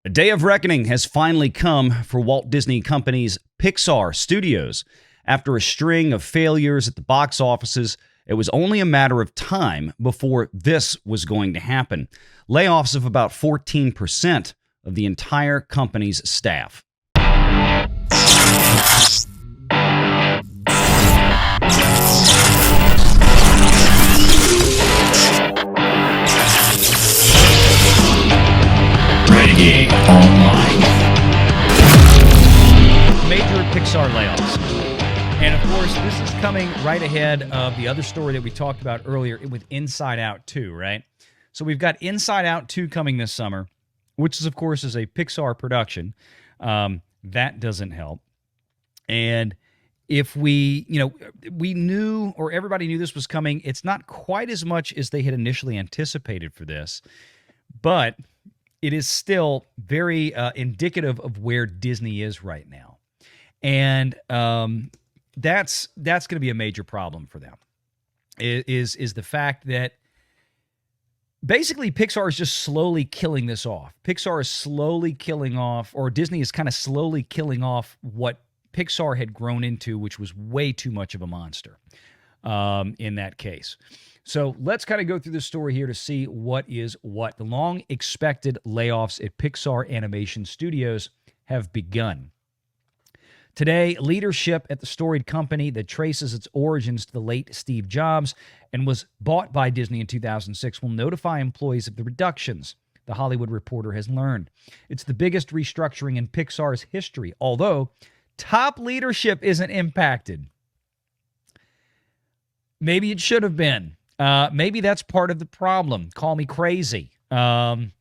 A day of reckoning has finally come for Walt Disney Company's Pixar Studios. After a string of failures at the box offices, it was only a matter of time before this was going to happen. Layoffs of about 14% of the entire company's staff. Renegade Online. Major Pixar layoffs. And of course, this is coming right ahead of the other story that we talked about earlier with Inside Out 2, right? So we've got Inside Out 2 coming this summer, which is, of course, is a Pixar production. That doesn't help. And if we knew, or everybody knew this was coming, it's not quite as much as they had initially anticipated for this, but it is still very indicative of where Disney is right now. And that's going to be a major problem for them, is the fact that basically Pixar is just slowly killing this off. Pixar is slowly killing off, or Disney is kind of slowly killing off what Pixar had grown into, which was way too much of a monster in that case. So let's kind of go through this story here to see what is what. The long-expected layoffs at Pixar Animation Studios have begun. Today, leadership at the storied company that traces its origins to the late Steve Jobs and was bought by Disney in 2006 will notify employees of the reductions, The Hollywood Reporter has learned. It's the biggest restructuring in Pixar's history, although top leadership isn't impacted. Maybe it should have been. Maybe that's part of the problem. Call me crazy. Did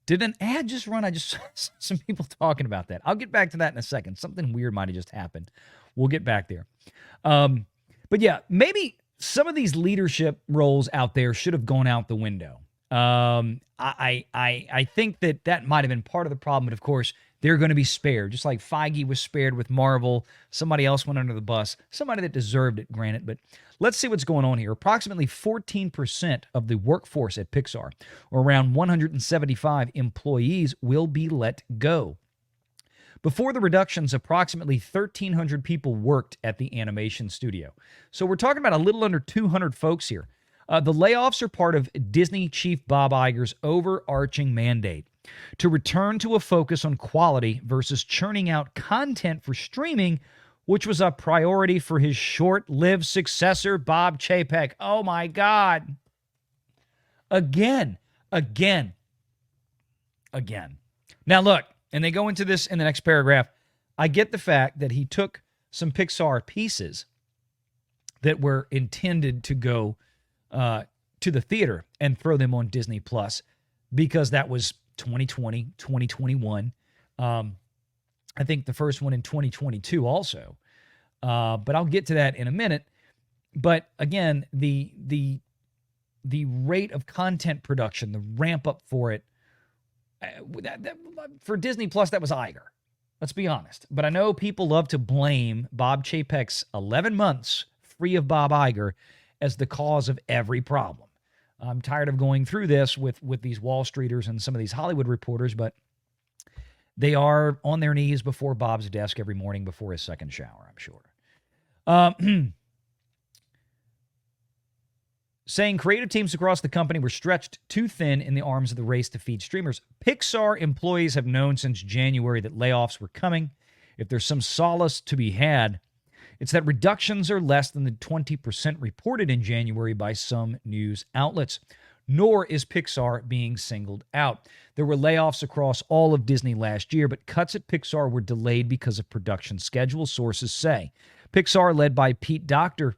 an ad just run? I just saw some people talking about that. I'll get back to that in a second. Something weird might have just happened. We'll get back there. But yeah, maybe some of these leadership roles out there should have gone out the window. I think that might have been part of the problem, but of course, they're going to be spared. Just like Feige was spared with Marvel, somebody else went under the bus, somebody that deserved it, granted. But let's see what's going on here. Approximately 14% of the workforce at Pixar, or around 175 employees, will be let go. Before the reductions, approximately 1,300 people worked at the animation studio. So we're talking about a little under 200 folks here. The layoffs are part of Disney chief Bob Iger's overarching mandate to return to a focus on quality versus churning out content for streaming, which was a priority for his short-lived successor, Bob Chapek. Oh, my God. Again. Now, look, and they go into this in the next paragraph. I get the fact that he took some Pixar pieces that were intended to go to the theater and throw them on Disney Plus, because that was 2020, 2021. I think the first one in 2022 also. But I'll get to that in a minute. But again, the rate of content production, the ramp up for it, for Disney Plus, that was Iger. Let's be honest. But I know people love to blame Bob Chapek's 11 months free of Bob Iger as the cause of every problem. I'm tired of going through this with these Wall Streeters and some of these Hollywood reporters, but they are on their knees before Bob's desk every morning before his second shower, I'm sure. Saying creative teams across the company were stretched too thin in the arms of the race to feed streamers. Pixar employees have known since January that layoffs were coming. If there's some solace to be had, it's that reductions are less than the 20% reported in January by some news outlets. Nor is Pixar being singled out. There were layoffs across all of Disney last year, but cuts at Pixar were delayed because of production schedule, sources say. Pixar, led by Pete Docter,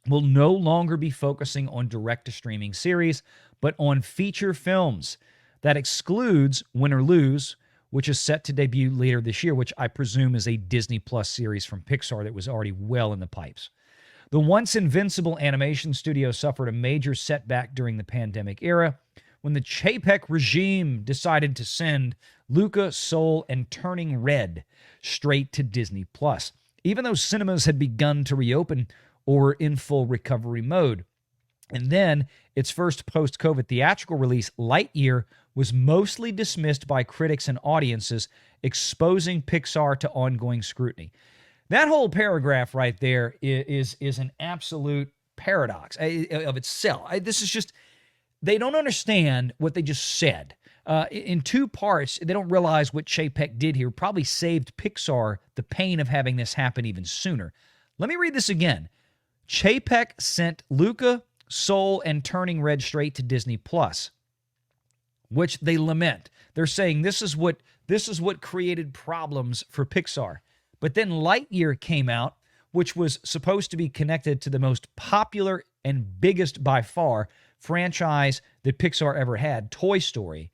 will no longer be focusing on direct-to-streaming series, but on feature films. That excludes Win or Lose, which is set to debut later this year, which I presume is a Disney Plus series from Pixar that was already well in the pipes. The once invincible animation studio suffered a major setback during the pandemic era when the Chapek regime decided to send Luca, Soul, and Turning Red straight to Disney Plus. Even though cinemas had begun to reopen or were in full recovery mode, And then its first post-COVID theatrical release, Lightyear, was mostly dismissed by critics and audiences, exposing Pixar to ongoing scrutiny. That whole paragraph right there is an absolute paradox of itself. This is just, they don't understand what they just said. In two parts, they don't realize what Chapek did here probably saved Pixar the pain of having this happen even sooner. Let me read this again. Chapek sent Luca, Soul, and Turning Red straight to Disney Plus, which they lament. They're saying this is what created problems for Pixar. But then Lightyear came out, which was supposed to be connected to the most popular and biggest by far franchise that Pixar ever had, Toy Story,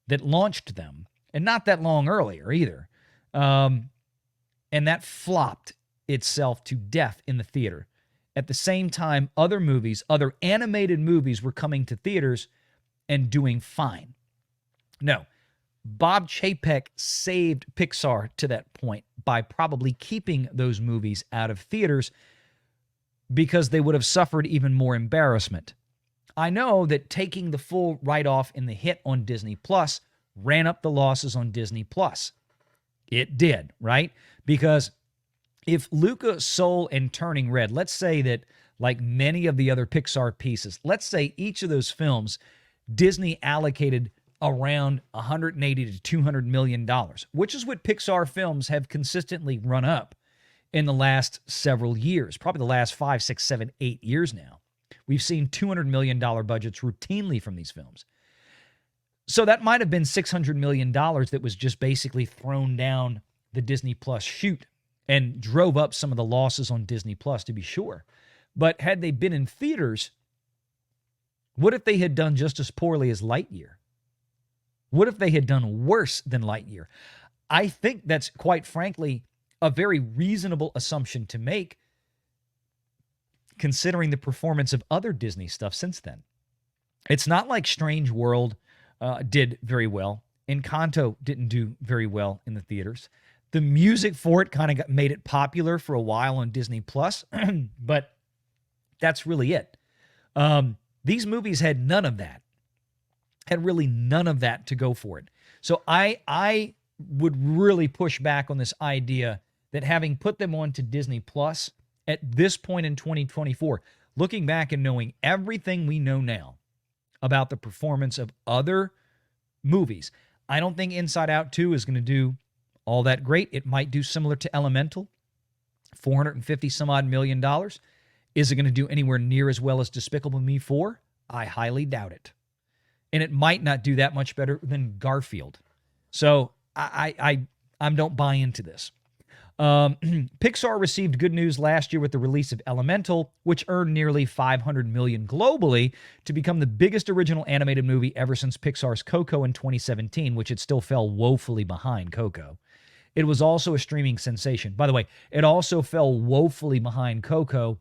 that launched them, and not that long earlier either. And that flopped itself to death in the theater. At the same time, other animated movies were coming to theaters and doing fine. No, Bob Chapek saved Pixar to that point by probably keeping those movies out of theaters because they would have suffered even more embarrassment. I know that taking the full write-off in the hit on Disney Plus ran up the losses on Disney Plus. It did, right? Because if Luca, Soul, and Turning Red, let's say that like many of the other Pixar pieces, let's say each of those films, Disney allocated around $180 to $200 million, which is what Pixar films have consistently run up in the last several years, probably the last 5, 6, 7, 8 years now. We've seen $200 million budgets routinely from these films. So that might have been $600 million that was just basically thrown down the Disney Plus chute and drove up some of the losses on Disney Plus, to be sure. But had they been in theaters, what if they had done just as poorly as Lightyear? What if they had done worse than Lightyear? I think that's, quite frankly, a very reasonable assumption to make, considering the performance of other Disney stuff since then. It's not like Strange World did very well. Encanto didn't do very well in the theaters. The music for it kind of made it popular for a while on Disney Plus, but that's really it. These movies had none of that. Had really none of that to go for it. So I would really push back on this idea that having put them onto Disney Plus at this point in 2024, looking back and knowing everything we know now about the performance of other movies, I don't think Inside Out 2 is going to do all that great. It might do similar to Elemental, $450 some odd million. Is it going to do anywhere near as well as Despicable Me 4? I highly doubt it. And it might not do that much better than Garfield. So I don't buy into this. Pixar received good news last year with the release of Elemental, which earned nearly $500 million globally to become the biggest original animated movie ever since Pixar's Coco in 2017, which it still fell woefully behind Coco. It was also a streaming sensation. By the way, it also fell woefully behind Coco,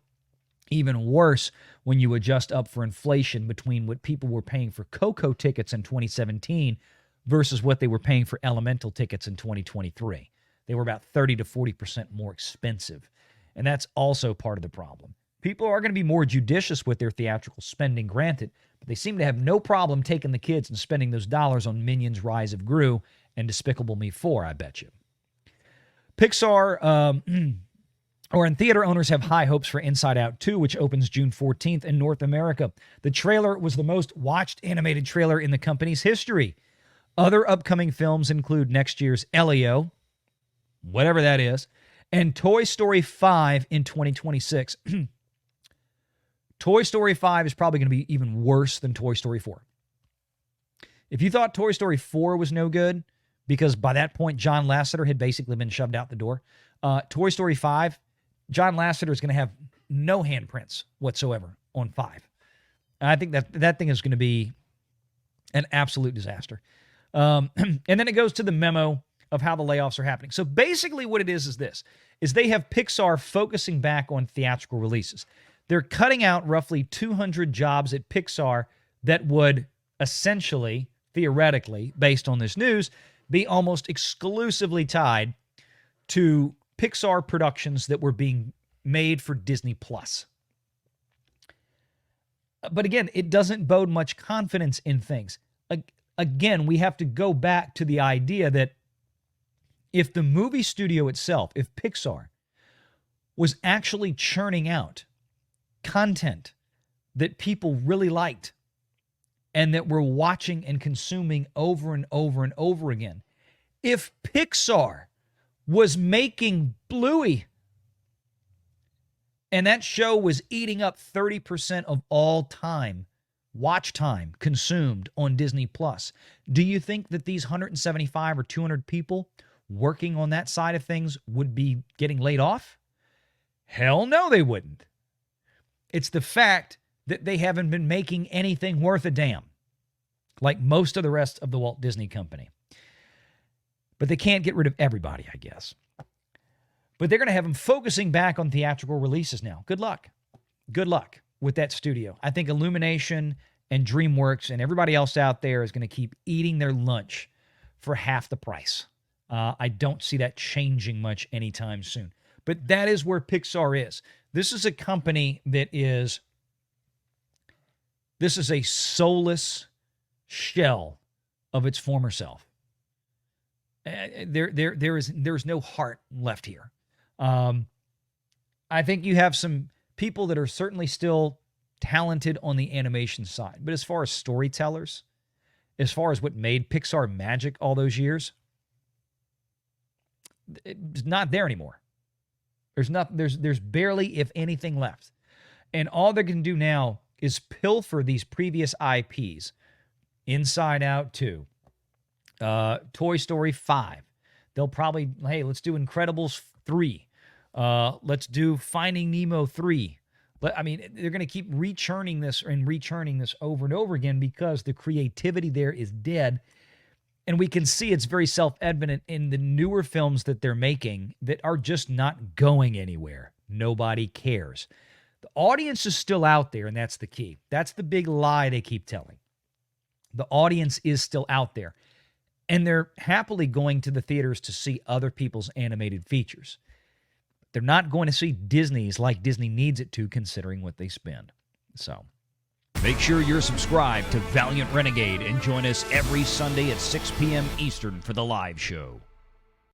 even worse when you adjust up for inflation between what people were paying for Coco tickets in 2017 versus what they were paying for Elemental tickets in 2023. They were about 30 to 40% more expensive. And that's also part of the problem. People are going to be more judicious with their theatrical spending, granted, but they seem to have no problem taking the kids and spending those dollars on Minions: Rise of Gru and Despicable Me 4, I bet you. Pixar, and theater owners have high hopes for Inside Out 2, which opens June 14th in North America. The trailer was the most watched animated trailer in the company's history. Other upcoming films include next year's Elio, whatever that is, and Toy Story 5 in 2026. Toy Story 5 is probably going to be even worse than Toy Story 4. If you thought Toy Story 4 was no good, because by that point John Lasseter had basically been shoved out the door, Toy Story 5, John Lasseter is going to have no handprints whatsoever on 5. And I think that thing is going to be an absolute disaster. And then it goes to the memo of how the layoffs are happening. So basically what it is this, is they have Pixar focusing back on theatrical releases. They're cutting out roughly 200 jobs at Pixar that would essentially, theoretically, based on this news, be almost exclusively tied to Pixar productions that were being made for Disney Plus. But again, it doesn't bode much confidence in things. Again, we have to go back to the idea that if the movie studio itself, if Pixar was actually churning out content that people really liked and that we're watching and consuming over and over and over again, if Pixar was making Bluey and that show was eating up 30% of all time watch time consumed on Disney Plus, do you think that these 175 or 200 people working on that side of things would be getting laid off? Hell no, they wouldn't. It's the fact that they haven't been making anything worth a damn, like most of the rest of the Walt Disney Company. But they can't get rid of everybody, I guess. But they're going to have them focusing back on theatrical releases now. Good luck. Good luck with that studio. I think Illumination and DreamWorks and everybody else out there is going to keep eating their lunch for half the price. I don't see that changing much anytime soon. But that is where Pixar is. This is a company that is, this is a soulless shell of its former self. There is no heart left here. I think you have some people that are certainly still talented on the animation side. But as far as storytellers, as far as what made Pixar magic all those years, it's not there anymore. There's barely, if anything, left. And all they can do now is pilfer these previous IPs. Inside Out 2. Toy Story 5. They'll probably, hey, let's do Incredibles 3. Let's do Finding Nemo 3. But I mean, they're going to keep rechurning this over and over again because the creativity there is dead. And we can see it's very self-evident in the newer films that they're making that are just not going anywhere. Nobody cares. The audience is still out there, and that's the key. That's the big lie they keep telling. The audience is still out there. And they're happily going to the theaters to see other people's animated features. They're not going to see Disney's like Disney needs it to, considering what they spend. So, make sure you're subscribed to Valiant Renegade and join us every Sunday at 6 p.m. Eastern for the live show.